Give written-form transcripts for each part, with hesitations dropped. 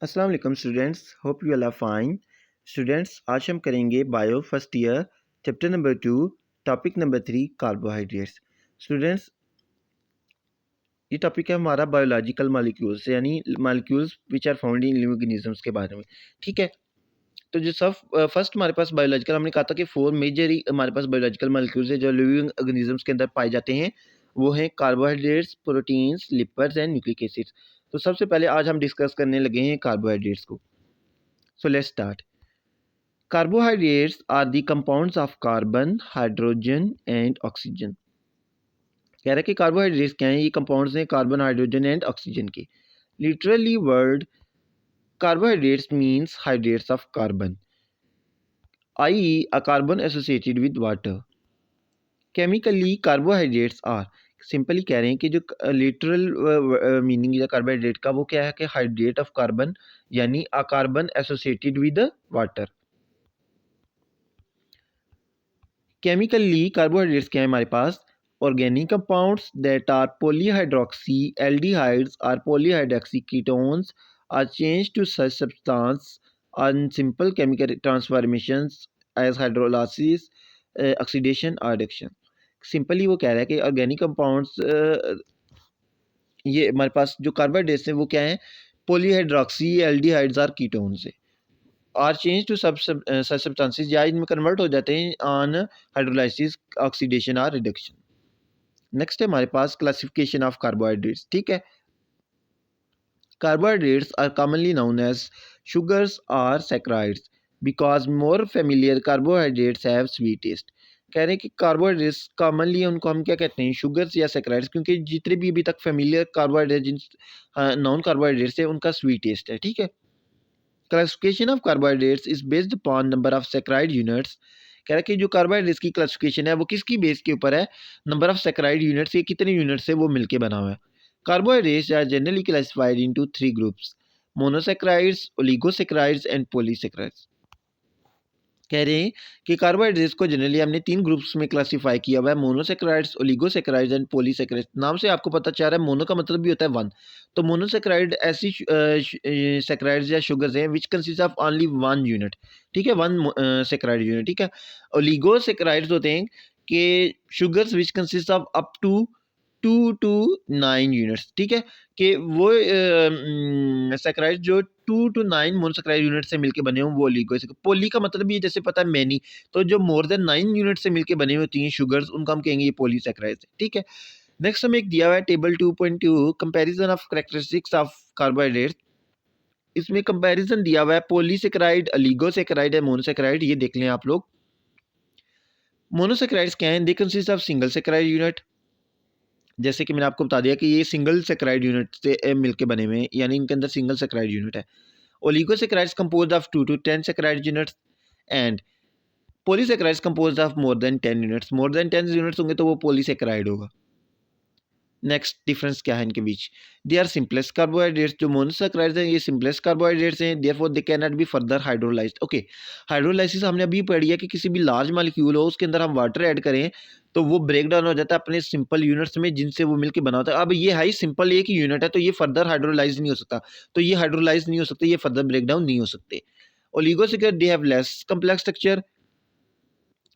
अस्सलाम वालेकुम students, hope you all are fine. Students, आज हम करेंगे bio first year chapter number 2 topic number 3 carbohydrates. Students, ये टॉपिक है हमारा बायोलॉजिकल मॉलिक्यूल्स यानी molecules which are found in living organisms के बारे में। ठीक है, तो जो सब फर्स्ट हमारे पास बायोलॉजिकल हमने कहा था कि 4 मेजर ही हमारे पास बायोलॉजिकल मॉलिक्यूल्स है जो लिविंग ऑर्गेनिजम्स के अंदर पाए जाते हैं। वो हैं carbohydrates, proteins, lipids and nucleic acids. तो सबसे पहले आज हम डिस्कस करने लगे हैं कार्बोहाइड्रेट्स को। So let's start. Carbohydrates are the compounds of carbon, hydrogen and oxygen। कह रहा है कि कार्बोहाइड्रेट्स क्या हैं? ये कंपाउंड्स हैं कार्बन, हाइड्रोजन एंड ऑक्सीजन के। Literally word carbohydrates means hydrates of carbon, ie carbon associated with water. Chemically carbohydrates are, simply कह रहे हैं कि जो लिटरल मीनिंग है कार्बोहाइड्रेट का वो क्या है कि हाइड्रेट ऑफ कार्बन यानी a carbon associated with water. Chemically carbohydrates क्या है हमारे पास? Organic compounds that are polyhydroxy aldehydes or polyhydroxy ketones or change to such substance on simple chemical transformations as hydrolysis, oxidation or reduction. Simply वो कह रहा है कि organic compounds ये हमारे पास जो कार्बोहाइड्रेट्स हैं वो क्या है? पॉलीहाइड्रोक्सी एल्डिहाइड्स आर कीटोन्स है, आर चेंज टू सब्सटेंसेस या इनमें कन्वर्ट हो जाते हैं on hydrolysis, oxidation or reduction. Next है हमारे पास क्लासिफिकेशन ऑफ कार्बोहाइड्रेट्स। ठीक है, carbohydrates are commonly known as sugars or saccharides because more familiar carbohydrates have sweet taste. कह रहे हैं कि कार्बोहाइड्रेट्स कॉमनली उनको हम क्या कहते हैं? शुगर्स या सैकराइड्स, क्योंकि जितने भी अभी तक फेमिलियर कार्बोहाइड्रेट जिन नॉन कार्बोहाइड्रेट्स है उनका स्वीट टेस्ट है। ठीक है, classification of carbohydrates is based upon number of saccharide units. कह रहा है कि जो कार्बोहाइड्रेट्स की क्लासिफिकेशन है वो किसकी बेस के ऊपर है? नंबर ऑफ सैकराइड यूनिट्स, ये कितने यूनिट से वो मिलके बना हुआ है। Carbohydrates are generally classified into 3 groups: monosaccharides, oligosaccharides and polysaccharides. कह रहे हैं कि कार्बोहाइड्रेट्स को जनरली हमने 3 ग्रुप्स में क्लासिफाई किया हुआ है: मोनोसैकराइड्स, ओलिगोसैकराइड्स एंड पॉलीसैकराइड्स। नाम से आपको पता चल रहा है मोनो का मतलब भी होता है वन। तो मोनोसैकराइड ऐसी सैकराइड्स या शुगर्स हैं विच consist of only one unit. ठीक है, वन सैकराइड यूनिट। ठीक है, ओलिगोसैकराइड्स होते हैं कि sugars which consist of up to 2 to 9 units. ठीक है, कि वो सैकराइड जो 2 टू 9 मोनोसैकराइड यूनिट से मिलके बने हों वो ओलिगोसैकराइड। पॉली का मतलब ये जैसे पता है मैनी, तो जो मोर देन 9 यूनिट से मिलके बने होती हैं शुगर्स उनको हम कहेंगे ये पॉलीसैकराइड्स है। ठीक है, नेक्स्ट हमें एक दिया हुआ है table 2.2 comparison of characteristics of carbohydrate. इसमें कंपैरिजन दिया हुआ है पॉलीसैकराइड, ओलिगोसैकराइड है, मोनोसैकराइड। ये देख लें आप लोग। मोनोसैकराइड्स क्या हैं? They consist of single saccharide unit, जैसे कि मैंने आपको बता दिया कि ये सिंगल सैकराइड यूनिट से मिलके बने हुए हैं, यानी इनके अंदर सिंगल सैकराइड यूनिट है। Oligosaccharides composed of 2 to 10 saccharide units and polysaccharides composed of more than 10 units. More than 10 units होंगे तो वो पॉलीसैकराइड होगा। नेक्स्ट डिफरेंस क्या है इनके बीच? They are simplest carbohydrates. जो मोनोसैकराइड्स हैं ये सिंपलेस्ट कार्बोहाइड्रेट्स हैं, therefore they can not be further hydrolysed. Okay, hydrolysis हमने अभी पढ़ी है कि किसी भी लार्ज मॉलिक्यूल हो उसके अंदर हम वाटर ऐड करें तो वो ब्रेक डाउन हो जाता है अपने सिंपल यूनिट्स में जिनसे वो मिलकर बना होता है। अब ये हाई सिंपल एक ही यूनिट है तो ये फर्दर हाइड्रोलाइज नहीं हो सकता, तो ये हाइड्रोलाइज नहीं हो सकते, ये फर्दर ब्रेक डाउन नहीं हो सकते। Oligosaccharide they have less complex structure,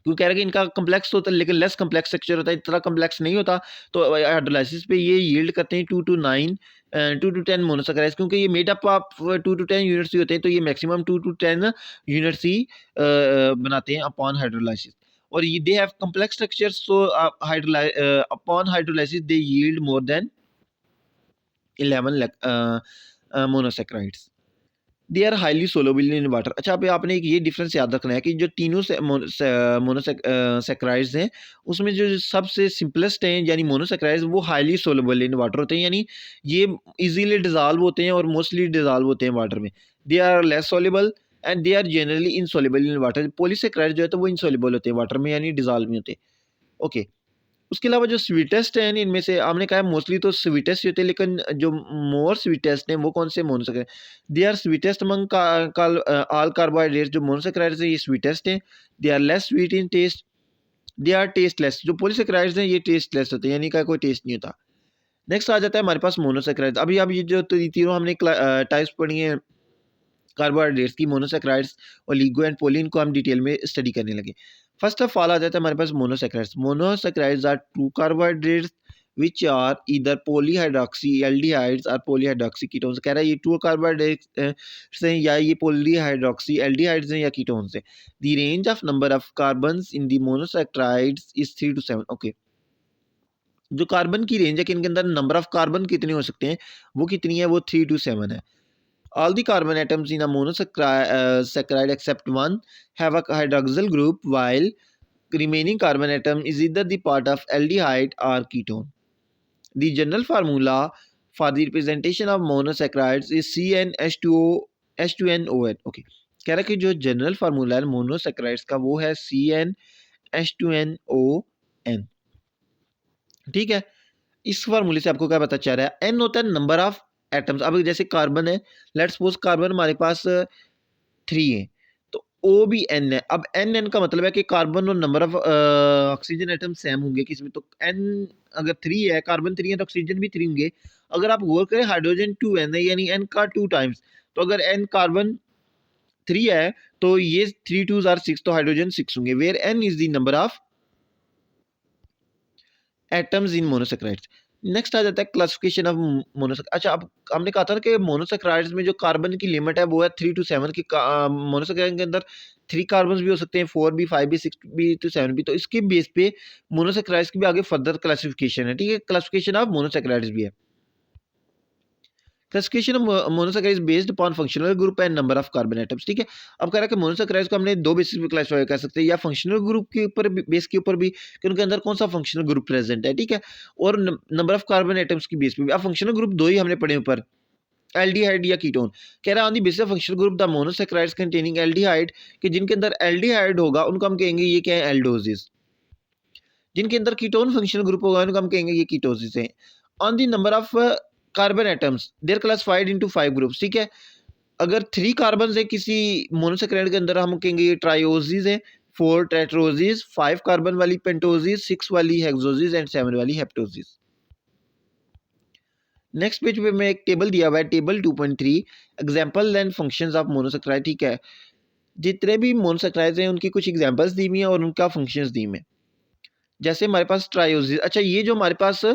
क्यों कह रहा है कि इनका कम्प्लेक्स होता है लेकिन लेस कम्प्लेक्स स्ट्रक्चर होता है, इतना कम्प्लेक्स नहीं होता। तो हाइड्रोलाइसिस पे ये यील्ड करते हैं 2 टू 9 2 टू 10 मोनोसैकराइड्स, क्योंकि ये made up of 2 to 10 units ही होते हैं, तो ये मैक्सिमम 2 टू 10 यूनिट्स ही बनाते हैं अपॉन हाइड्रोलाइसिस। और ये they have complex structures, so upon hydrolysis they yield more than 11 monosaccharides. They are highly soluble in water. अच्छा, अब आपने एक ये डिफरेंस याद रखना है कि जो तीनों मोनोसैकराइड्स हैं उसमें जो सबसे सिंपलेस्ट हैं यानी मोनोसैकराइड्स वो हाईली सोलुबल इन वाटर होते हैं, यानी ये इजीली डिजॉल्व होते हैं और मोस्टली डिजॉल्व होते हैं वाटर में। They are less soluble and they are generally insoluble in water. Polysaccharide जो है तो वो इनसोल्युबल होते हैं वाटर में, यानी डिजॉल्व नहीं होते। ओके, उसके अलावा जो स्वीटेस्ट हैं इनमें से हमने कहा है मोस्टली तो स्वीटेस्ट ही होते हैं, लेकिन जो मोर स्वीटेस्ट हैं वो कौन से? Monosaccharide. They are sweetest among all carbohydrates. जो मोनोसैकराइड्स हैं ये स्वीटेस्ट हैं। They are less sweet in taste, they are tasteless. जो पॉलीसैकराइड्स हैं ये टेस्टलेस होते हैं, यानी का कोई टेस्ट नहीं होता। नेक्स्ट आ जाता है हमारे पास मोनोसैकराइड्स। अभी अब ये जो तीनों हमने टाइप्स पढ़ी हैं कार्बोहाइड्रेट्स की, मोनोसेक्राइड्स, ओलिगो एंड पोली, इनको हम डिटेल में स्टडी करने लगे। फर्स्ट ऑफ ऑल आ जाता है हमारे पास monosaccharides. Monosaccharides are to carbohydrates which are either polyhydroxy aldehydes or polyhydroxy ketones. कह रहा है ये टू कार्बोहाइड्रेट्स हैं या ये पॉलीहाइड्रोक्सी एल्डिहाइड्स हैं या कीटोन्स हैं। The range of number of carbons in the monosaccharides is 3 to 7। Okay, जो कार्बन की रेंज है कि इनके अंदर नंबर ऑफ कार्बन कितने हो सकते हैं, वो कितनी है, वो 3 to 7 है। All the carbon atoms in a monosaccharide except one have a hydroxyl group, while remaining carbon atom is either the part of aldehyde or ketone. The general formula for the representation of monosaccharides is CnH2O H2NON. Okay, कह रहा है कि जो general formula है monosaccharides का वो है CnH2NON। ठीक है, इस फार्मूले से आपको क्या पता चल रहा है, एन होता है नंबर ऑफ एटम्स। अब जैसे कार्बन है, लेट्स सपोज कार्बन हमारे पास 3 है, तो ओ भी एन है। अब एन एन का मतलब है कि कार्बन और number of oxygen atom same होंगे किसमें, तो एन अगर 3 है, कार्बन 3 है तो ऑक्सीजन भी 3 होंगे। अगर आप गौर करें हाइड्रोजन 2 एन है, यानी एन का 2 टाइम्स, तो अगर एन कार्बन 3 है तो ये 3 2s आर 6, तो हाइड्रोजन 6 होंगे, where n is the number of atoms in monosaccharides. Next आ जाता है क्लासिफिकेशन ऑफ मोनोसेक्राइड। अच्छा, अब हमने कहा था ना कि मोनोसेक्राइड्स में जो कार्बन की लिमिट है वो है 3 to 7 की। मोनोसेक्राइड के अंदर 3 कार्बन भी हो सकते हैं, 4 भी, 5 भी, 6 भी तो 7 भी। तो इसके बेस पे मोनोसेक्राइड्स की भी आगे फर्दर क्लासिफिकेशन है। ठीक है, क्लासिफिकेशन ऑफ मोनोसेक्राइड्स भी है। Classification of monosaccharides based upon functional group and number of carbon atoms. ठीक है, अब कह रहा है कि मोनोसेक्राइड्स को हमने दो बेसिस पे क्लासिफाई कर सकते हैं, या फंक्शनल ग्रुप के ऊपर बेस के ऊपर भी कि उनके अंदर कौन सा फंक्शनल ग्रुप प्रेजेंट है। ठीक है, और नंबर ऑफ कार्बन एटम्स की बेस पे भी। अब फंक्शनल ग्रुप दो ही हमने पढ़े ऊपर, एल्डिहाइड या कीटोन। कह रहा है on the basis of functional group the monosaccharides containing aldehyde, कि जिनके अंदर एल्डिहाइड होगा उनको हम कहेंगे ये क्या है, एल्डोजिस। जिनके अंदर कीटोन फंक्शनल ग्रुप होगा उनको हम कहेंगे ये कीटोसिस है। On the number of carbon atoms there classified into 5 groups. ठीक है, अगर 3 कार्बन है किसी मोनोसेक्राइड के अंदर हम कहेंगे ये ट्रायोजिस है, 4 टेट्रोजिस, 5 कार्बन वाली पेंटोजिस, 6 वाली हेक्सोजिस एंड 7 वाली हेप्टोजिस। नेक्स्ट पेज पे मैं एक टेबल दिया हुआ है, table 2.3 example and functions of monosaccharide. ठीक है, जितने भी मोनोसेक्राइड्स हैं उनकी कुछ एग्जांपल्स दी हुई हैं और उनका फंक्शंस दी हुए हैं। जैसे हमारे पास ट्रायोजिस। अच्छा, ये जो हमारे pass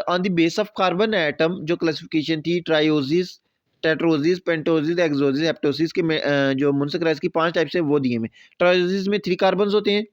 on the base of carbon atom जो क्लासिफिकेशन थी, ट्रायोजिस, टेट्रोजिस, पेंटोजिस, एक्सोजिस, हेप्टोसिस के जो मोनोसेक्राइड्स की 5 टाइप्स है वो दिए में। ट्रायोजिस में 3 कार्बन होते हैं,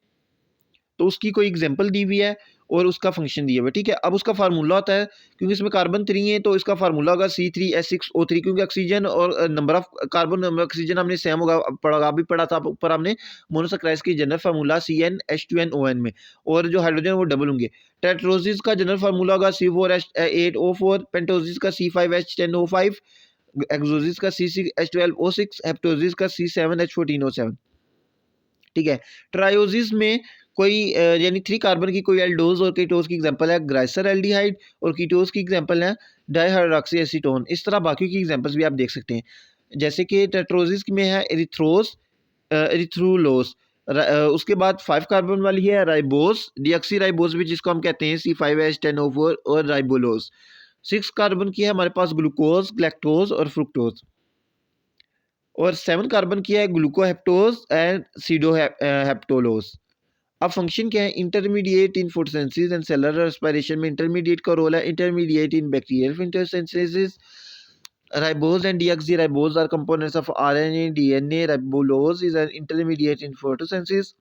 तो उसकी कोई एग्जांपल दी हुई है और उसका फंक्शन दिया हुआ है। ठीक है, अब उसका फार्मूला होता है, क्योंकि इसमें कार्बन 3 है तो इसका फार्मूला होगा C3H6O3, क्योंकि ऑक्सीजन और number of carbon number oxygen हमने सेम होगा, पढ़ा भी पढ़ा था ऊपर हमने मोनोसेक्राइड्स की जनरल फार्मूला CnH2nOn में, और जो हाइड्रोजन वो डबल होंगे। टेट्रोजिस का जनरल फार्मूला होगा C4H8O4, पेंटोजिस का C5H10O5, एक्सोजिस का C6H12O6, हेप्टोजिस का C7H14O7। ठीक है, ट्रायोजिस में कोई यानी 3 कार्बन की कोई एल्डोज और कीटोज की एग्जांपल है ग्लाइसर एल्डिहाइड, और कीटोज की एग्जांपल है डाइहाइड्रोक्सी एसीटोन। इस तरह बाकी की एग्जांपल्स भी आप देख सकते हैं, जैसे कि टेट्रोजिस में है एरिथ्रोस, एरिथ्रोलोस। उसके बाद 5 कार्बन वाली है राइबोस, डीऑक्सी राइबोस भी जिसको हम कहते हैं C5H10O4, और राइबोलोस। 6 कार्बन की है हमारे पास ग्लूकोज, ग्लैक्टोज और फ्रुक्टोज, और 7 कार्बन की है ग्लूकोहेप्टोज एंड सीडोहेप्टोलोस। अब फंक्शन क्या है, intermediate in photosynthesis and cellular respiration में इंटरमीडिएट का रोल है, intermediate in bacterial photosynthesis. Ribose and deoxyribose are components of RNA, DNA. Ribulose is an intermediate in photosynthesis.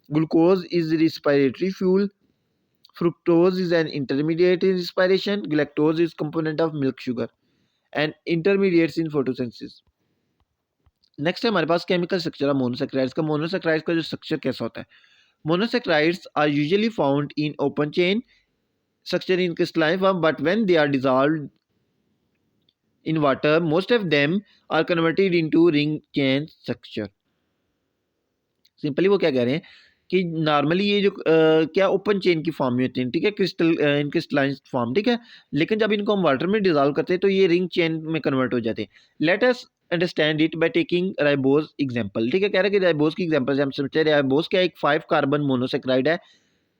Glucose is respiratory fuel. fructose is an intermediate in respiration. Galactose is component of milk sugar and intermediates in photosynthesis. Next है हमारे पास chemical structure of monosaccharides का। Monosaccharides का जो structure कैसा होता है, monosaccharides are usually found in open chain structure in crystalline form, but when they are dissolved in water, most of them are converted into ring chain structure. Simply वो क्या कह रहे हैं कि नॉर्मली ये जो क्या ओपन चेन की फॉर्म में होते हैं, ठीक है, इन क्रिस्टलाइन फॉर्म। ठीक है, लेकिन जब इनको हम वाटर में डिजॉल्व करते हैं तो ये रिंग चेन में कन्वर्ट हो जाते हैं। Let us understand it by taking ribose example. ठीक है, कह रहे हैं कि राइबोज की एग्जांपल हम समझते हैं। राइबोज क्या एक 5 कार्बन मोनोसेक्राइड है,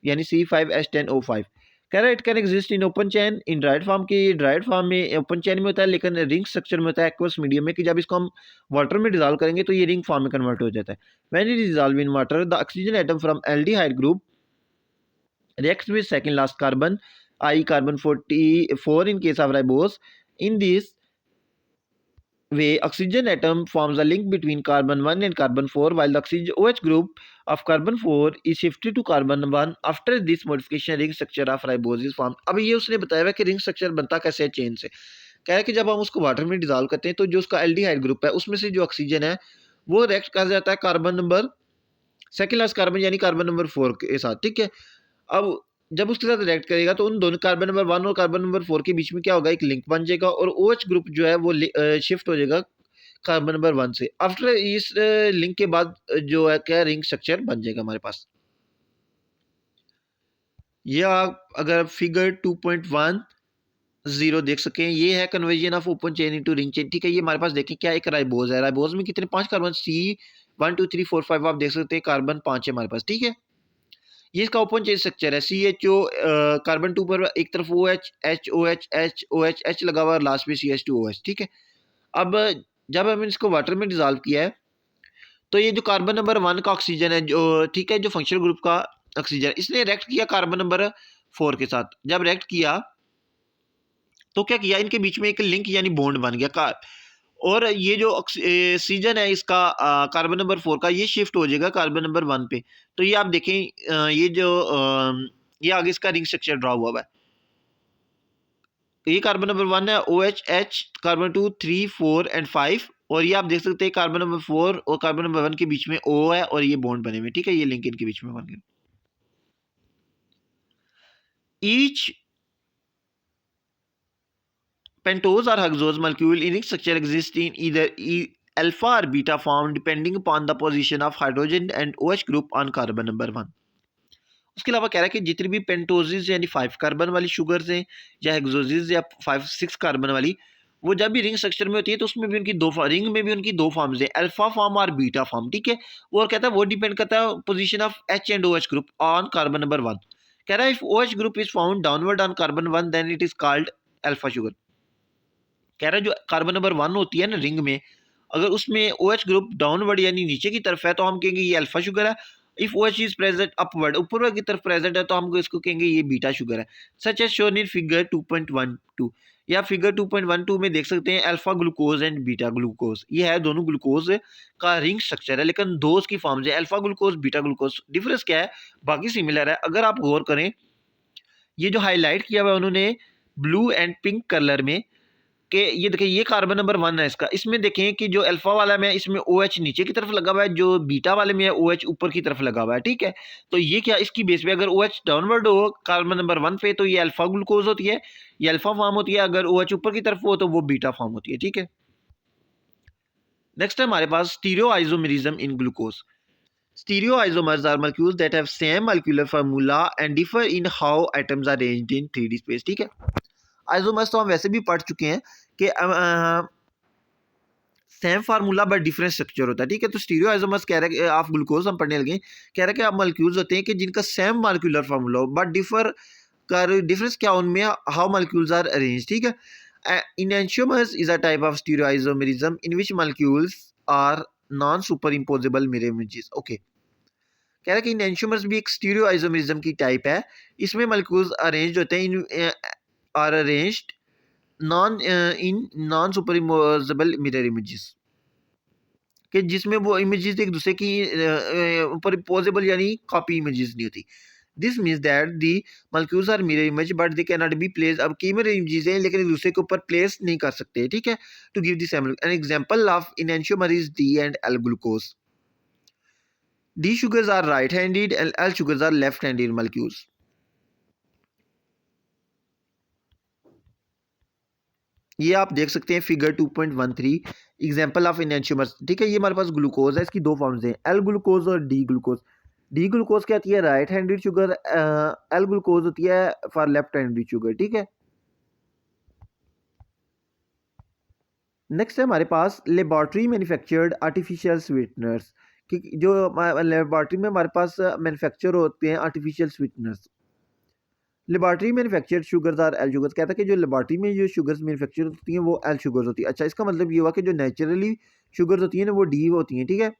यानी C5H10O5। कह रहा है it can exist in open chain in dried form की, ड्राइड फॉर्म में ओपन चैन में होता है, लेकिन रिंग स्ट्रक्चर में होता है एक्वस मीडियम में, कि जब इसको हम वाटर में डिजॉल्व करेंगे तो ये रिंग फॉर्म में कन्वर्ट हो जाता है। When it is dissolve in water the oxygen atom from aldehyde group reacts with second last carbon, i carbon 44 in case of ribose. In this way, oxygen atom forms a link between carbon 1 and carbon 4, while the oxygen OH group of carbon 4 is shifted to carbon 1. After this modification, ring structure of ribose is formed. अब ये उसने बताया हुआ कि ring structure बनता कैसे है chain से। कह रहा है कि जब हम उसको वाटर में डिजॉल्व करते हैं तो जो उसका एल्डिहाइड ग्रुप है उसमें से जो ऑक्सीजन है वो रिएक्ट कर जाता है carbon number second last carbon यानी कार्बन नंबर 4 के साथ, ठीक है। अब जब उसके साथ रिएक्ट करेगा तो उन दोनों कार्बन नंबर 1 और कार्बन नंबर 4 के बीच में क्या होगा, एक लिंक बन जाएगा और OH ग्रुप जो है वो शिफ्ट हो जाएगा कार्बन नंबर 1 से। आफ्टर इस लिंक के बाद जो है क्या रिंग स्ट्रक्चर बन जाएगा हमारे पास। ये आप अगर फिगर 2.10 देख सकें, ये है conversion of open chain into ring chain, ठीक है। ये हमारे पास देखें क्या एक राइबोज है, राइबोज में कितने 5 कार्बन C 1 2 3 4 5 आप देख सकते हैं, कार्बन 5 है हमारे पास, ठीक है। ये इसका ओपन चेन स्ट्रक्चर है। CHO कार्बन 2 पर एक तरफ OH HOH HOH H लगा हुआ है, लास्ट में CH2OH, ठीक है। अब जब हमने इसको वाटर में डिजॉल्व किया है तो ये जो कार्बन नंबर 1 का ऑक्सीजन है जो, ठीक है, जो फंक्शनल ग्रुप का ऑक्सीजन, इसने रिएक्ट किया कार्बन नंबर 4 के साथ। जब रिएक्ट किया तो क्या किया, इनके बीच में एक लिंक यानी बॉन्ड बन गया और ये जो ऑक्सीजन है इसका कार्बन नंबर 4 का, ये शिफ्ट हो जाएगा कार्बन नंबर 1 पे। तो ये आप देखें ये जो ये आगे इसका रिंग स्ट्रक्चर ड्रा हुआ है। ये कार्बन नंबर 1 है OH H, कार्बन 2 3 4 एंड 5, और ये आप देख सकते हैं कार्बन नंबर 4 और कार्बन नंबर 1 के बीच में O है और ये बॉन्ड बने हुए, ठीक है, ये लिंक इनके बीच में बन गया। Each pentose or hexose molecule in its structure exists in either alpha or beta form depending upon the position of hydrogen and OH group on carbon number 1. उसके अलावा कह रहा है कि जितनी भी पेंटोजेज यानी 5 कार्बन वाली शुगर्स हैं या हेक्सोजेज या 5-6 कार्बन वाली, वो जब भी रिंग स्ट्रक्चर में होती है तो उसमें भी उनकी रिंग में भी उनकी दो फॉर्म्स हैं, अल्फा फॉर्म और बीटा फॉर्म, ठीक है। वो और कहता है वो डिपेंड करता है position of H and OH group on carbon number 1। कह रहा है if OH group is found downward on carbon 1 then it is called alpha sugar. कह रहा है जो कार्बन नंबर 1 होती है ना रिंग में, अगर उसमें OH ग्रुप डाउनवर्ड यानी नीचे की तरफ है तो हम कहेंगे ये अल्फा शुगर है। If OH is present upward ऊपर की तरफ प्रेजेंट है तो हम इसको कहेंगे ये बीटा शुगर है। Such as shown in figure 2.12, या फिगर 2.12 में देख सकते हैं alpha glucose and beta glucose, ये है दोनों ग्लूकोज का रिंग स्ट्रक्चर है, लेकिन दो उसकी फॉर्म्स है alpha glucose beta glucose. Difference क्या है, बाकी सिमिलर है। अगर आप गौर करें ये जो हाईलाइट किया हुआ है उन्होंने ब्लू एंड पिंक कलर में, कि ये देखिए ये कार्बन नंबर 1 है इसका, इसमें देखें कि जो अल्फा वाला में है इसमें OH नीचे की तरफ लगा हुआ है, जो बीटा वाले में है OH ऊपर की तरफ लगा हुआ है, ठीक है। तो ये क्या इसकी बेस पे अगर OH डाउनवर्ड हो कार्बन नंबर 1 पे तो ये अल्फा ग्लूकोज होती है, ये अल्फा फॉर्म होती है। अगर OH ऊपर की तरफ हो तो वो बीटा फॉर्म होती है, ठीक है। नेक्स्ट है हमारे पास stereoisomerism in glucose. Stereo isomers are molecules that have same molecular formula and differ in how atoms are arranged in 3D space, ठीक है। आइसोमर्स तो हम वैसे भी पढ़ चुके हैं कि same formula but different structure होता है, ठीक है। तो स्टीरियो आइसोमर्स कह रहे हैं आप ग्लूकोज हम पढ़ने लगे, कह रहे हैं कि आप मॉलिक्यूल्स होते हैं कि जिनका सेम मॉलिक्यूलर फार्मूला हो बट डिफर कर, डिफरेंस क्या उनमें हाउ मॉलिक्यूल्स आर अरेंज, ठीक है। Enantiomers is a type of stereoisomerism in which molecules are non superimposable mirror images. Okay, कह रहा है कि इनएंशियोमर्स भी एक स्टीरियो आइसोमेरिज्म की टाइप है, इसमें मॉलिक्यूल्स अरेंज होते हैं इन are arranged non superimposable mirror images, कि जिसमें वो इमेजेस एक दूसरे की ऊपर इम्पोजेबल यानी कॉपी इमेजेस नहीं होती। This means that the molecules are mirror image but they can not be place. अब की मिरर इमेजेस हैं लेकिन एक दूसरे के ऊपर प्लेस नहीं कर सकते, ठीक है। To give this an example of enantiomer is D and L glucose. D sugars are right handed and L sugars are left handed molecules. ये आप देख सकते हैं फिगर 2.13 एग्जाम्पल ऑफ इनएंशियोमर्स, ठीक है। ये हमारे पास ग्लूकोज है, इसकी दो फॉर्म्स हैं एल ग्लूकोज और डी ग्लूकोज। डी ग्लूकोज क्या होती है right handed sugar, L glucose होती है फॉर लेफ्ट हैंडेड शुगर, ठीक है। नेक्स्ट है हमारे पास लेबोरेटरी मैन्युफैक्चर्ड आर्टिफिशियल स्वीटनर्स, कि जो लेबोरेटरी में हमारे पास मैन्युफैक्चर होते हैं artificial sweeteners. Laboratory manufactured sugars R L sugars, कहता है कि जो लेबॉर्ट्री में जो शुगर्स मैन्युफैक्चर होती हैं वो एल शुगर्स होती है। अच्छा, इसका मतलब ये हुआ कि जो नेचुरली शुगर्स होती हैं ना वो डी होती हैं, ठीक है,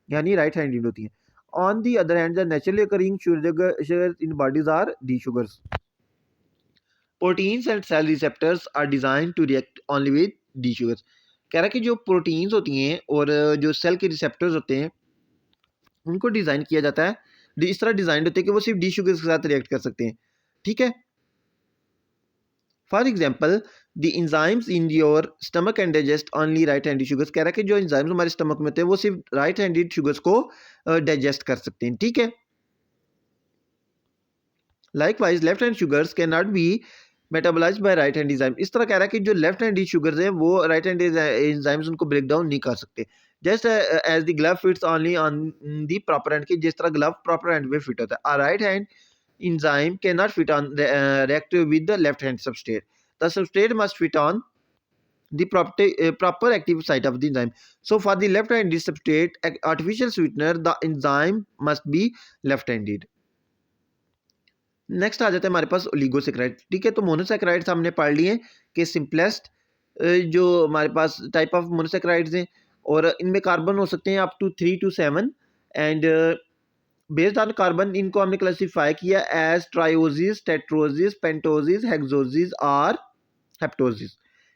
यानी राइट हैंडेड होती हैं। On the other hand the naturally occurring sugar in bodies are D sugars. Proteins and cell receptors are design to react only with D sugars, कह रहा है कि जो प्रोटीन्स होती हैं और जो सेल के रिसेप्टर्स होते हैं उनको डिज़ाइन किया जाता है, इस तरह डिज़ाइन होते हैं कि वो सिर्फ डी शुगर्स के साथ रिएक्ट कर सकते हैं, ठीक है। For example the enzymes in your stomach and digest only right handed sugars, कह रहा है कि जो इंजाइम्स हमारे स्टमक में होते हैं वो सिर्फ राइट हैंडेड शुगर्स को डाइजेस्ट कर सकते हैं, ठीक है। Likewise left hand sugars can not be metabolised by right hand enzyme, इस तरह कह रहा है कि जो लेफ्ट हैंड शुगर्स हैं वो राइट हैंड एंजाइम्स उनको ब्रेक डाउन नहीं कर सकते। Just as the glove fits only on the proper hand, की जिस तरह ग्लव प्रॉपर हैंड में फिट होता है, right hand enzyme cannot fit on react with the left hand substrate. The substrate must fit on the proper active site of the enzyme. So for the left handed substrate artificial sweetener, the enzyme must be left handed. Next आ जाता है हमारे पास oligosaccharide, ठीक है। तो monosaccharides हमने पढ़ लिए कि सिंपलेस्ट जो हमारे पास टाइप ऑफ मोनोसेक्राइड्स हैं और इनमें कार्बन हो सकते हैं up to 3 to 7 and based on carbon इनको हमने क्लासिफाई किया एज ट्रायोसिस, टेट्रोसिस, पेंटोसिस, हेक्सोसिस और हेप्टोसिस,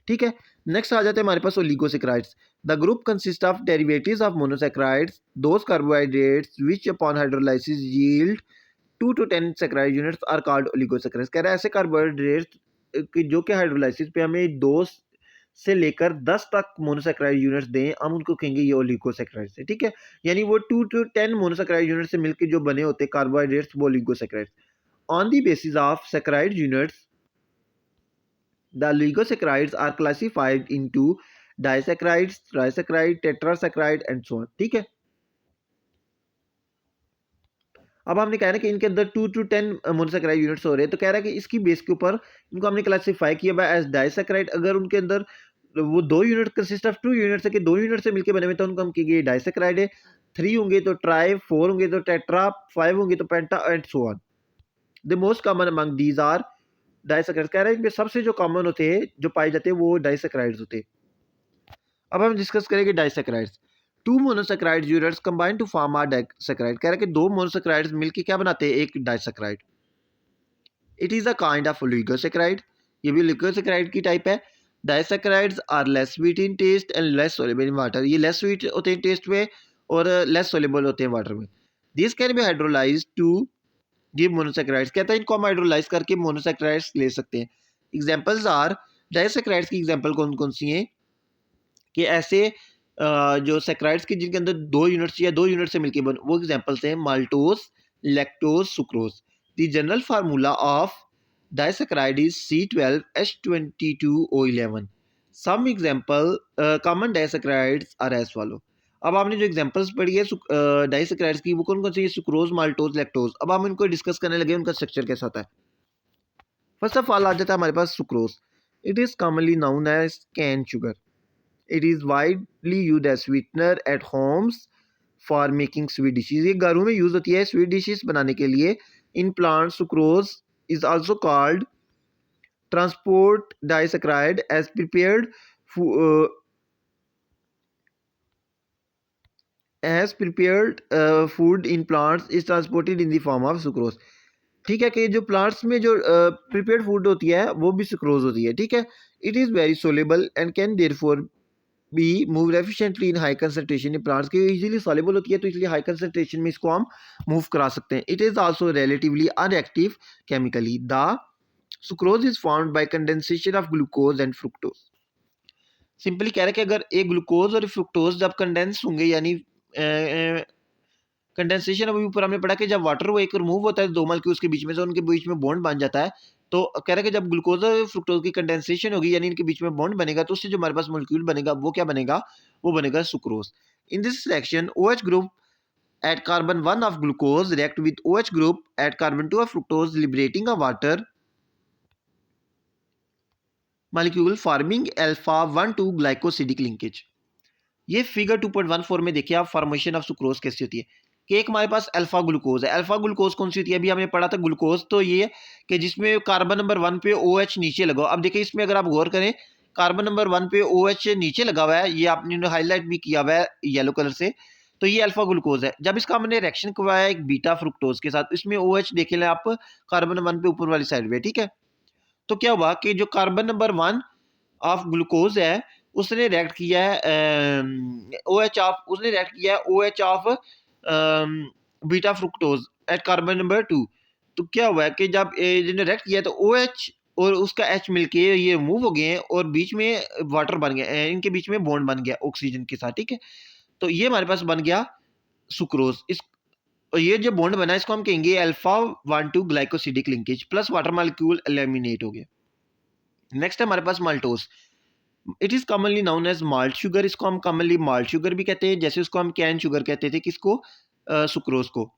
ठीक है। नेक्स्ट आ जाते हैं हमारे पास oligosaccharides. The group consist of derivatives of monosaccharides, those carbohydrates which upon hydrolysis yield 2 to 10 saccharide units are called oligosaccharides, कह रहा है ऐसे कार्बोहाइड्रेट्स जो कि हाइड्रोलाइसिस पे हमें 2 से लेकर 10 तक मोनोसेक्राइड यूनिट्स दें, हम उनको कहेंगे ये ओलिगोसेक्राइड्स है, ठीक है। यानी वो 2 to 10 मोनोसेक्राइड यूनिट से मिलकर जो बने होते हैं कार्बोहाइड्रेट्स वो oligosaccharides. On the basis of saccharide units the oligosaccharides are classified into disaccharides, trisaccharide, tetrasaccharide and so on, ठीक है। अब हमने कह रहा है कि इनके अंदर 2 to 10 मोनोसेक्राइड यूनिट्स हो रहे हैं, तो कह रहा है कि इसकी बेस के ऊपर इनको हमने क्लासिफाई किया बाय एज डाइसेक्राइड। अगर उनके अंदर वो 2 यूनिट कंसिस्ट ऑफ 2 यूनिट से कि 2 यूनिट से मिलकर बने हुए तो उनको हम कहेंगे डाइसेक्राइड है। 3 होंगे तो ट्राई, 4 होंगे तो टेट्रा, 5 होंगे तो penta and so on. The most common among these are disaccharides, कह रहा है इनमें सबसे जो कॉमन होते हैं जो पाए जाते हैं वो डाइसेक्राइड्स होते हैं। अब हम डिस्कस करेंगे disaccharides. 2 monosaccharide units combine to form are disaccharide, कह रहा है कि 2 मोनोसेक्राइड्स मिलकर क्या बनाते हैं, एक disaccharide. It is a kind of oligosaccharide, ये भी ओलिगोसेक्राइड की टाइप है। Disaccharides are less sweet in taste and less soluble in water, ये लेस स्वीट होते हैं टेस्ट में और लेस सोलेबल होते हैं वाटर में। This can be hydrolyse to give monosaccharides, कहता है इनको हम हाइड्रोलाइज करके मोनोसेक्राइड्स ले सकते हैं। एग्जांपल्स आर, डाइसेक्राइड्स की एग्जांपल कौन कौन सी हैं कि ऐसे जो सेक्राइड्स के जिनके अंदर 2 यूनिट्स या 2 यूनिट से मिलकर बन, वो एग्जांपल्स हैं maltose, lactose, sucrose. The general formula of disaccharide is C12H22O11. Some example common disaccharides are as follow. अब आपने जो एग्जांपल्स पढ़ी है डाइसैकराइड्स की वो कौन कौन सी है, सुक्रोज, माल्टोज, लैक्टोज। अब हम इनको डिस्कस करने लगे उनका स्ट्रक्चर कैसा होता है। फर्स्ट ऑफ ऑल आ जाता है हमारे पास sucrose. It is commonly known as cane sugar. It is widely used as sweetener at homes for making sweet dishes, ये घरों में यूज होती है स्वीट डिशेज बनाने के लिए। In plant sucrose is also called transport disaccharide as prepared food in plants is transported in the form of sucrose, ठीक है। कि जो प्लांट्स में जो प्रिपेयर्ड फूड होती है वो भी सुक्रोज होती है, ठीक है। It is very soluble and can therefore be move efficiently in high concentration, ये प्लांट्स की इजीली सॉल्युबल होती है तो इसलिए हाई कंसंट्रेशन में इसको हम मूव करा सकते हैं। It is also relatively unactive chemically. The sucrose is formed by condensation of glucose and fructose. Simply कह रहे हैं कि अगर एक ग्लूकोज और फ्रुक्टोज जब कंडेंस होंगे, यानी कंडेंसेशन अभी ऊपर हमने पढ़ा कि जब वाटर वो एक रिमूव होता है 2 मॉलिक्यूल्स के बीच में से, उनके बीच में बॉन्ड बन जाता है। तो कह रहे हैं कि जब ग्लूकोज और फ्रुक्टोज की कंडेंसेशन होगी यानी इनके बीच में बॉन्ड बनेगा तो उससे जो हमारे पास मॉलिक्यूल बनेगा वो क्या बनेगा, वो बनेगा sucrose. In this reaction OH group at carbon 1 of glucose react with OH group at carbon 2 of fructose liberating a water molecule forming alpha 1 2 glycosidic linkage। ये फिगर 2.14 में देखिए आप फॉर्मेशन ऑफ सुक्रोज कैसी होती है। कि एक हमारे पास अल्फा ग्लूकोज है। अल्फा ग्लूकोज कौन सी होती है? अभी हमने पढ़ा था ग्लूकोज तो ये है कि जिसमें कार्बन नंबर 1 पे OH नीचे लगाओ। अब देखिए इसमें अगर आप गौर करें, कार्बन नंबर 1 पे OH नीचे लगा हुआ है, ये आपने हाईलाइट भी किया हुआ है येलो कलर से, तो ये अल्फा ग्लूकोज है। जब इसका हमने रिएक्शन करवाया एक बीटा फ्रुक्टोज के साथ, इसमें OH देखे लें आप कार्बन 1 पे ऊपर वाली साइड पे, ठीक है। तो क्या हुआ कि जो कार्बन नंबर 1 ऑफ ग्लूकोज है, उसने रिएक्ट किया है OH ऑफ, उसने रिएक्ट किया है OH of beta fructose at carbon number 2। तो क्या हुआ है कि जब जिन्होंने रिएक्ट किया तो OH और उसका H मिलके ये मूव हो गए हैं और बीच में वाटर बन गया, इनके बीच में बॉन्ड बन गया ऑक्सीजन के साथ, ठीक है। तो ये हमारे पास बन गया सुक्रोज। इस और ये जो बॉन्ड बना है इसको हम कहेंगे alpha 1,2 glycosidic linkage plus water molecule eliminate हो गया। नेक्स्ट है हमारे पास maltose. It is commonly known as malt sugar. इसको हम कॉमनली माल्ट शुगर भी कहते हैं, जैसे उसको हम कैन शुगर कहते थे किसको, सुक्रोज को।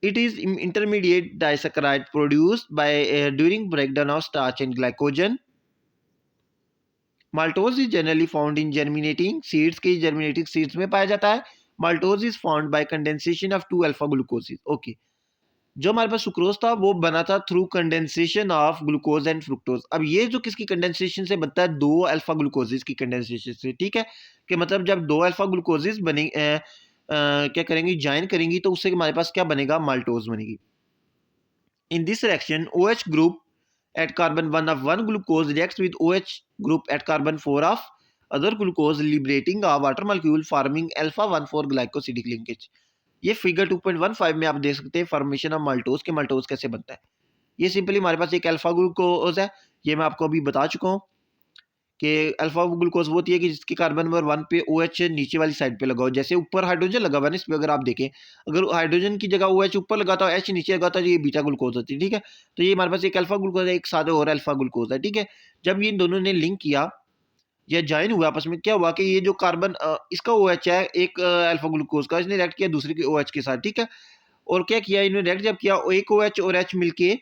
It is intermediate disaccharide produced by during breakdown of starch and glycogen. Maltose is generally found in germinating seeds के जर्मिनेटिंग सीड्स में पाया जाता है। Maltose is found by condensation of 2 alpha glucoses. Okay, जो हमारे पास sucrose था वो बना था through condensation of glucose and fructose. अब ये जो किसकी कंडेंसेशन से बनता है, 2 अल्फा ग्लूकोजिस की कंडेंसेशन से, ठीक है। कि मतलब जब 2 अल्फा ग्लूकोजिस बने क्या करेंगी, ज्वाइन करेंगी तो उससे हमारे पास क्या बनेगा, माल्टोज बनेगी। इन this reaction OH group at carbon 1 of one glucose reacts with OH group at carbon 4 of other glucose, liberating a water molecule forming alpha 1,4 glycosidic linkage। ये फिगर 2.15 में आप देख सकते हैं फॉर्मेशन ऑफ माल्टोज के maltose कैसे बनता है। ये सिंपली हमारे पास एक अल्फा ग्लूकोज है, ये मैं आपको अभी बता चुका हूँ कि अल्फा ग्लूकोज वो होती है कि जिसके कार्बन नंबर 1 पे OH नीचे वाली साइड पे लगा हो। जैसे ऊपर हाइड्रोजन लगा हुआ है ना, इस पे अगर आप देखें, अगर हाइड्रोजन की जगह OH ऊपर लगाता है, H नीचे लगाता है, तो ये बीटा ग्लूकोज होती है, ठीक है। तो ये हमारे पास एक अल्फा ग्लूकोज है, एक सादा और अल्फा ग्लूकोज है, ठीक है। जब ये इन दोनों ने लिंक किया या ज्वाइन हुआ आपस में, क्या हुआ कि ये जो कार्बन इसका OH है एक अल्फा ग्लूकोज का, इसने रिएक्ट किया दूसरे के OH के साथ, ठीक है। और क्या किया इन्होंने रिएक्ट जब किया, एक OH और H मिलके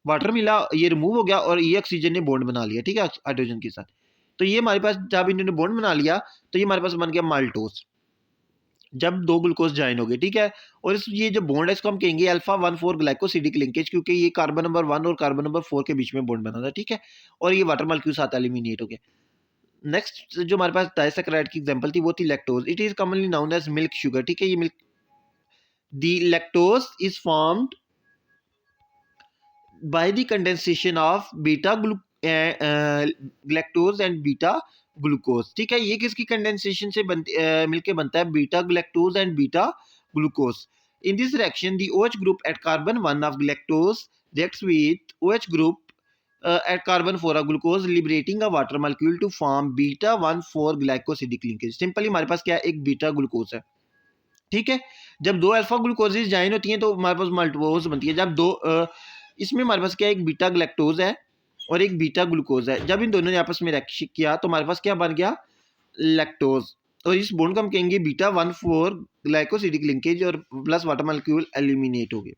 वाटर मिला, ये रिमूव हो गया और ये ऑक्सीजन ने बॉन्ड बना लिया, ठीक है, हाइड्रोजन के साथ। तो ये हमारे पास जब इन्होंने बॉन्ड बना लिया तो ये हमारे पास बन गया माल्टोज, जब 2 ग्लूकोज ज्वाइन हो गए, ठीक है। और इस ये जो बॉन्ड है इसको हम कहेंगे अल्फा 1,4 ग्लाइकोसिडिक लिंकेज, क्योंकि ये कार्बन नंबर 1 और कार्बन नंबर 4 के बीच में बॉन्ड बना था, ठीक है। और ये वाटर मॉलिक्यूल साथ एलिमिनेट हो गया। नेक्स्ट जो हमारे पास डाइसैकेराइड की एग्जांपल थी वो थी lactose. It is commonly known as milk sugar, ठीक है। ये milk, the lactose is formed by the condensation of beta galactose and beta glucose, ठीक है। ये किसकी कंडेंसेशन से मिलके बनता है, beta galactose and beta glucose. In this reaction the OH group at carbon 1 of galactose reacts with OH group at carbon 4 of glucose, liberating a water molecule to form beta 1,4 glycosidic linkage। Simply हमारे पास क्या है, एक beta glucose है, ठीक है। जब 2 alpha ग्लूकोजेज join होती हैं तो हमारे पास माल्टोज बनती है। जब इसमें हमारे पास क्या है, एक बीटा ग्लैक्टोज है और एक बीटा ग्लूकोज है। जब इन दोनों ने आपस में रिएक्शन किया तो हमारे पास क्या बन गया, लैक्टोज। और इस बॉन्ड को हम कहेंगे बीटा 1,4 ग्लाइकोसिडिक लिंकेज और प्लस वाटर मॉलिक्यूल एलिमिनेट हो गए।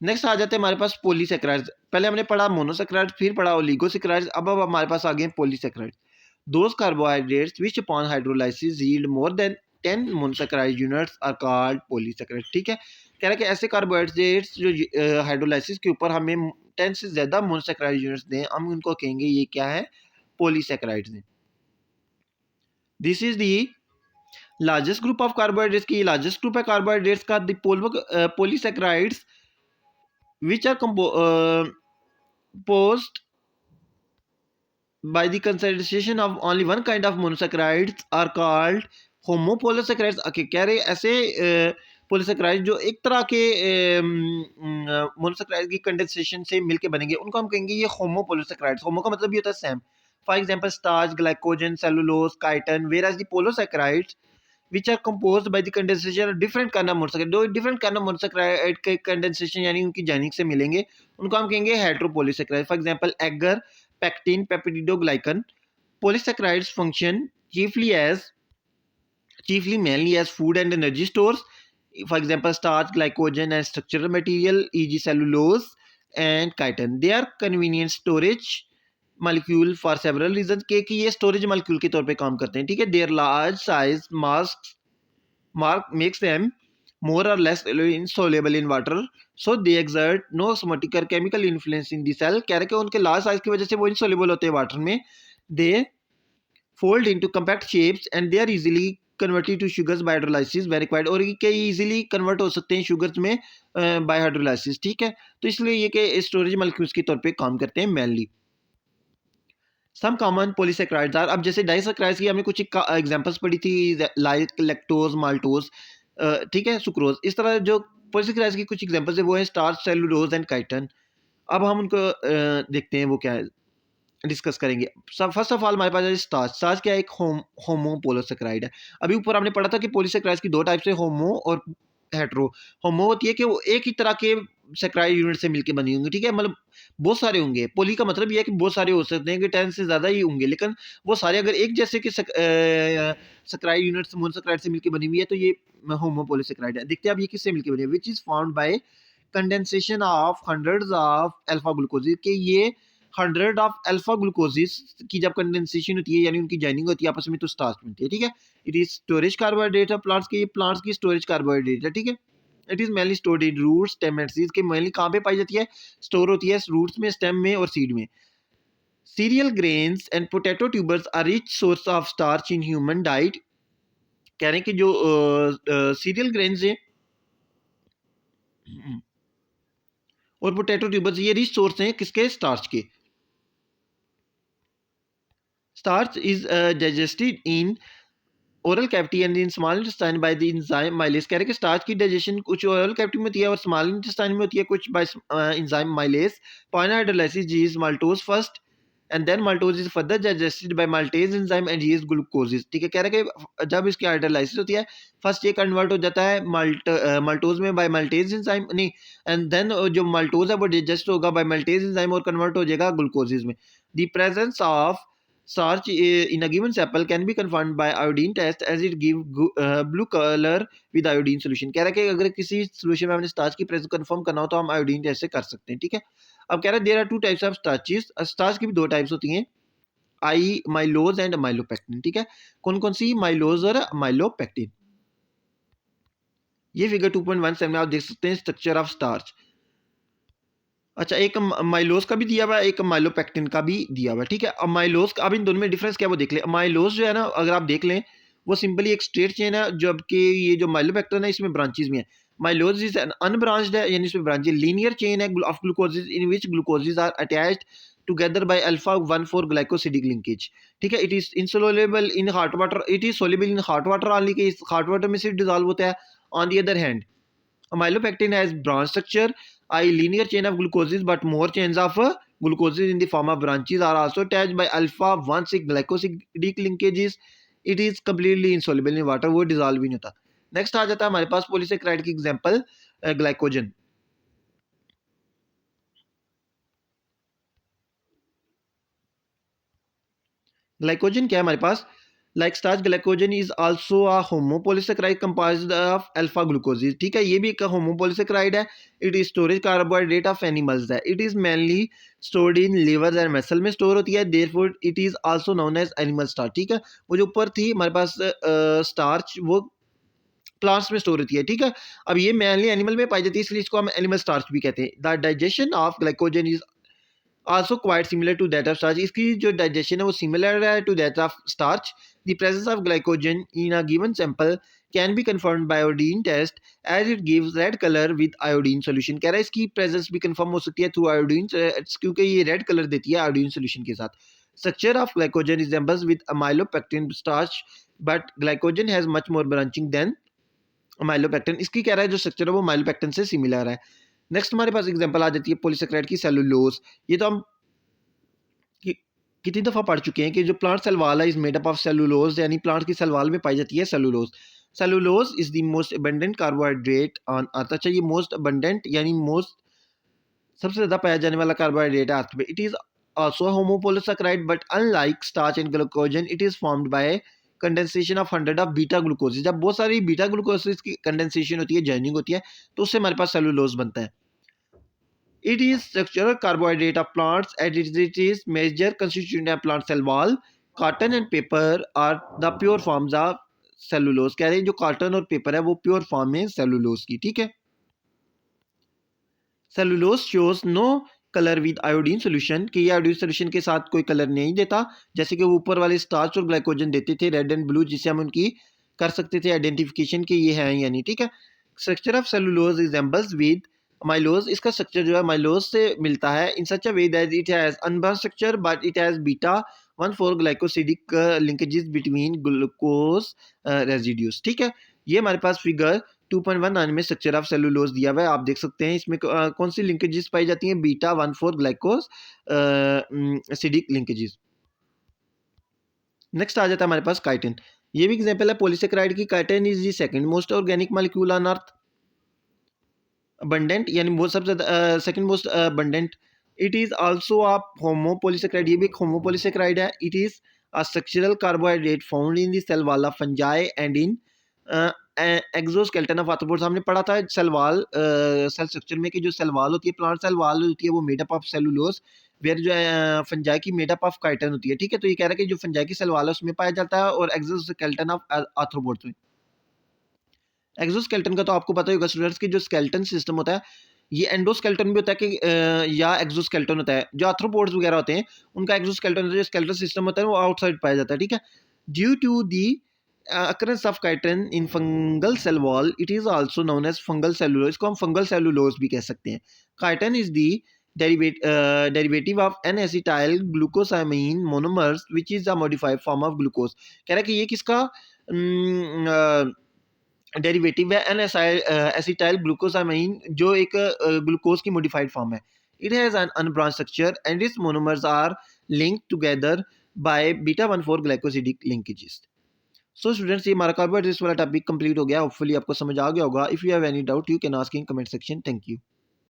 नेक्स्ट आ जाते हैं हमारे पास पॉलीसैकेराइड्स। पहले हमने पढ़ा मोनोसैकेराइड्स, फिर पढ़ा ओलिगोसैकेराइड्स, अब हमारे पास आ गए polysaccharides. Those carbohydrates which upon hydrolysis yield more than 10 monosaccharide units are called polysaccharides, ठीक है। कह रहा है कि ऐसे कार्बोहाइड्रेट्स जो हाइड्रोलाइसिस के ऊपर हमें 10 से ज्यादा मोनोसैकेराइड यूनिट्स दें, हम उनको कहेंगे ये क्या है, पॉलीसैकेराइड्स हैं। This is the largest group of carbohydrates की लार्जेस्ट ग्रुप है कार्बोहाइड्रेट्स का, the polysaccharides which are composed by the concentration of only one kind of monosaccharides are called homopolysaccharides। कह रहे ऐसे पोलिसैकेराइड जो एक तरह के मोनोसैकेराइड की कंडेंसेशन से मिलके बनेंगे, उनको हम कहेंगे ये होमोपोलिसैकेराइड्स। होमो का मतलब ये होता है same. For example starch, glycogen, cellulose, chiton, whereas the polysaccharides which are composed by the condensation of different kind of monosaccharide, दो different kind of monosaccharide के condensation यानी उनकी जॉइनिंग से मिलेंगे, उनको हम कहेंगे heteropolysaccharide. For example agar, pectin, peptidoglycan. polysaccharides function chiefly mainly as food and energy stores, for example starch, glycogen and structural material, e.g. cellulose and chitin। they are convenient storage molecule for several reason के कि ये storage molecule के तौर पे काम करते हैं, ठीक है। Their large size mark makes them more or less insoluble in water, so they exert no osmotic or chemical influence in the cell। कह रहे कि उनके लार्ज साइज की वजह से वो insoluble होते हैं वाटर में, they fold into compact shapes and they are easily converted to sugars by hydrolysis when required। और ये इजीली कन्वर्ट हो सकते हैं शुगर्स में बाय हाइड्रोलाइसिस, ठीक है। तो इसलिए ये कि स्टोरेज मॉलिक्यूल्स के तौर पे काम करते हैं mainly. Some common polysaccharides are, अब जैसे डाइसेक्राइड्स की हमने कुछ एग्जांपल्स पढ़ी थी, लाइक लैक्टोज, माल्टोज, ठीक है, सुक्रोज। इस तरह जो पॉलीसेक्राइड्स की कुछ एग्जांपल्स है वो है स्टार्च, सेलुलोज एंड काइटन। अब हम उनको देखते हैं वो क्या है, डिस्कस करेंगे। फर्स्ट ऑफ ऑल हमारे पास है स्टार्च। स्टार्च क्या है, एक होमोपोलीसेक्राइड है। अभी ऊपर हमने पढ़ा था कि पॉलीसेक्राइड्स की दो टाइप्स है, होमो और हेट्रो। होमो होती है कि वो एक ही तरह के सेक्राइड यूनिट से मिलकर बनी होंगी, ठीक है, मतलब बहुत सारे होंगे। पोली का मतलब ये है कि बहुत सारे हो सकते हैं, कि 10 से ज़्यादा ही होंगे, लेकिन वो सारे अगर एक जैसे कि सेक्राइड यूनिट मोनोसेक्राइड से मिलकर बनी हुई है तो ये होमोपोलीसेक्राइड है। देखते हैं अब ये किससे मिलकर बनी है, which is found by condensation of hundreds of alpha glucose. के ये 100 ऑफ अल्फा ग्लूकोजिस की जब कंडेंसेशन होती है, यानी उनकी जॉइनिंग होती है आपस में, तो स्टार्च बनती है, ठीक है। इट इज स्टोरेज कार्बोहाइड्रेट है प्लांट्स के, ये प्लांट्स की स्टोरेज कार्बोहाइड्रेट है, ठीक है। It is mainly stored in roots, stem and seeds. के मेनली कहाँ पे पाई जाती है, स्टोर होती है रूट्स में, स्टेम में और सीड में। Cereal grains and potato tubers are rich source of starch in human diet. कह रहे हैं कि जो सीरियल ग्रेन्स हैं और पोटैटो ट्यूबर्स ये रिच सोर्स हैं किसके, स्टार्च के। Starch is digested in oral cavity and in small intestine by the enzyme amylase। कह रहे कि स्टार्च की डाइजेशन कुछ ओरल कैविटी में होती है और स्मॉल इंटेस्टाइन में होती है, कुछ bye enzyme mileage. Point hydrolysis is maltose first and then maltose is further digested by maltase enzyme and is glucose, ठीक है। कह रहे कि जब इसकी हाइड्रोलाइसिस होती है, फर्स्ट ये कन्वर्ट हो जाता है माल्टोज में बाय माल्टेज एंजाइम, नहीं, एंड देन जो माल्टोज है वो डाइजेस्ट होगा बाय माल्टेज एंजाइम और कन्वर्ट हो जाएगा ग्लूकोजेज में। The presence of starch in a given sample can be confirmed by iodine test as it give blue color with iodine solution। कह रहा है कि अगर किसी सोल्यूशन में हमने स्टार्च की प्रेजेंस कंफर्म करना हो तो हम आयोडीन टेस्ट से कर सकते हैं, ठीक है। अब कह रहा है there are two types of starches. Starch की भी दो टाइप्स होती हैं, आई माइलोज एंड माइलोपेक्टिन, ठीक है। कौन कौन सी, माइलोज और माइलोपेक्टिन। ये फिगर 2.17 में आप देख सकते हैं स्ट्रक्चर ऑफ स्टार्च। अच्छा, एक माइलोज का भी दिया हुआ है, एक माइलोपेक्टिन का भी दिया हुआ है, ठीक है। अब माइलोज का, अब इन दोनों में डिफरेंस क्या है वो देख लें। माइलोज जो है ना, अगर आप देख लें, वो सिंपली एक स्ट्रेट चेन है, जबकि ये जो माइलोपेक्टिन है इसमें ब्रांचेस भी हैं। माइलोज इज एन अनब्रांच्ड है, यानी इसमें ब्रांचेस, लीनियर चेन है of glucoses in which glucoses are attached together by alpha 1,4 glycosidic linkage, ठीक है। It is insoluble in hot water, it is soluble in hot water only, के hot water में सिर्फ dissolve होता है। On the other hand amylopectin has branch structure, a linear chain of glucoses, but more chains of glucoses in the form of branches are also attached by alpha 1,6 glycosidic linkages। It is completely insoluble in water, वो dissolve ही नहीं होता। Next आ जाता है हमारे पास polysaccharide की एग्जांपल, ग्लाइकोजन। ग्लाइकोजन क्या है हमारे पास, like starch glycogen is also a homopolysaccharide compound of alpha glucoses, ठीक है। ये भी एक होमोपोलीसेक्राइड है। It is storage carbohydrate of animals है। It is mainly stored in liver and muscle में स्टोर होती है, therefore it is also known as animal starch, ठीक है। वो जो ऊपर थी हमारे पास स्टार्च, वो प्लांट्स में स्टोर होती है, ठीक है। अब ये मेनली एनिमल में पाई जाती है, इसलिए इसको हम एनिमल स्टार्च भी कहते हैं। The digestion of glycogen is also quite similar to that of starch। इसकी जो digestion है वो similar है to that of starch। The presence of glycogen in a given sample can be confirmed by iodine test as it gives red color with iodine solution। कह रहा है इसकी presence भी confirm हो सकती है through iodine, क्योंकि ये red color देती है iodine solution के साथ। Structure of glycogen resembles with amylopectin starch, but glycogen has much more branching than amylopectin। इसकी कह रहा है जो स्ट्रक्चर है वो माइलोपेक्टिन से सिमिलर है। नेक्स्ट हमारे पास एग्जांपल आ जाती है पॉलीसेक्राइड की, सेलुलोज। ये तो हम कितनी दफ़ा पढ़ चुके हैं कि जो प्लांट सेल वाल है is made up of cellulose, यानी प्लांट की सेल वाल में पाई जाती है cellulose. Cellulose is the most abundant carbohydrate on earth. अच्छा, ये मोस्ट अबंडेंट यानी मोस्ट सबसे ज़्यादा पाया जाने वाला कार्बोहाइड्रेट है अर्थ पे। It is also होमोपोलीसेक्राइड, but unlike starch and glucagon it is formed by condensation of 100 of beta glucose. जब बहुत सारी बीटा ग्लूकोज की कंडेंसेशन होती है, जॉइनिंग होती है, तो उससे हमारे पास सेलुलोज बनता है। It is structural carbohydrate of plants and it is major constituent of plant cell wall. Cotton and paper are the pure forms of cellulose, कह रहे हैं जो कार्टन और पेपर है वो प्योर फॉर्म में सेलुलोज की, ठीक है। Cellulose shows no colour with iodine solution, कि ये आयोडीन सोल्यूशन के साथ कोई कलर नहीं देता, जैसे कि वो ऊपर वाले स्टार्च और ग्लाइकोजन देते थे रेड एंड ब्लू, जिससे हम उनकी कर सकते थे आइडेंटिफिकेशन कि ये है या नहीं, ठीक है। Structure of cellulose resembles with amylose, इसका स्ट्रक्चर जो है माइलोज से मिलता है in such a way that it has unbranched structure but it has beta 1,4 glycosidic linkages between glucose residues, ठीक है। ये हमारे पास फिगर 2.19 में स्ट्रक्चर ऑफ सेलुलोज दिया हुआ है, आप देख सकते हैं इसमें कौन सी लिंकेजेस पाई जाती हैं, बीटा 1,4 ग्लाइकोज एसिडिक लिंकेजेस। नेक्स्ट आ जाता है हमारे पास काइटिन, ये भी एग्जांपल है पॉलीसेकेराइड की। Chitin is the second most organic molecule on earth, abundant यानी वो सबसे second most abundant। It is also a homopolysaccharide, ये भी एक होमोपोलीसेकेराइड है। It is a structural carbohydrate found in the cell wall of fungi and in exoskeleton of arthropods. हमने पढ़ा था सेल वॉल सेल स्ट्रक्चर में कि जो सेल वॉल होती है, प्लांट सेल वॉल होती है, वो made up of cellulose, where जो है फंजाई की मेड अप ऑफ काइटिन होती है, ठीक है। तो ये कह रहा है कि जो फंजाई की सेल वॉल है उसमें पाया जाता है, और एक्सोस्केलेटन ऑफ आर्थ्रोपोड्स में। एक्सोस्केलेटन का तो आपको पता ही होगा स्टूडेंट्स की जो स्केलेटन सिस्टम होता है, ये एंडोस्केलेटन भी होता है कि या एक्सोस्केलेटन होता है। जो आर्थ्रोपोड्स वगैरह होते हैं उनका एक्सोस्केलेटन होता है, जो स्केलेटन सिस्टम होता है वो आउटसाइड पाया जाता है, ठीक है। Due to the occurrence of chitin in fungal cell wall, it is also known as fungal cellulose, इसको हम fungal cellulose भी कह सकते हैं। chitin is the derivative of N-acetyl glucosamine monomers which is a modified form of glucose। कह रहा है कि ये किसका डेरिवेटिव है, एन एसिटाइल ग्लूकोसामाइन, जो एक ग्लूकोज की मॉडिफाइड फॉर्म है। It has an unbranch structure and its monomers are linked together by beta 1,4 glycosidic linkages. So students, ये हमारा कार्बोहाइड्रेट्स वाला टॉपिक कंप्लीट हो गया। होपफुली आपको समझ आ गया होगा। If you have any doubt you can ask in comment section. Thank you.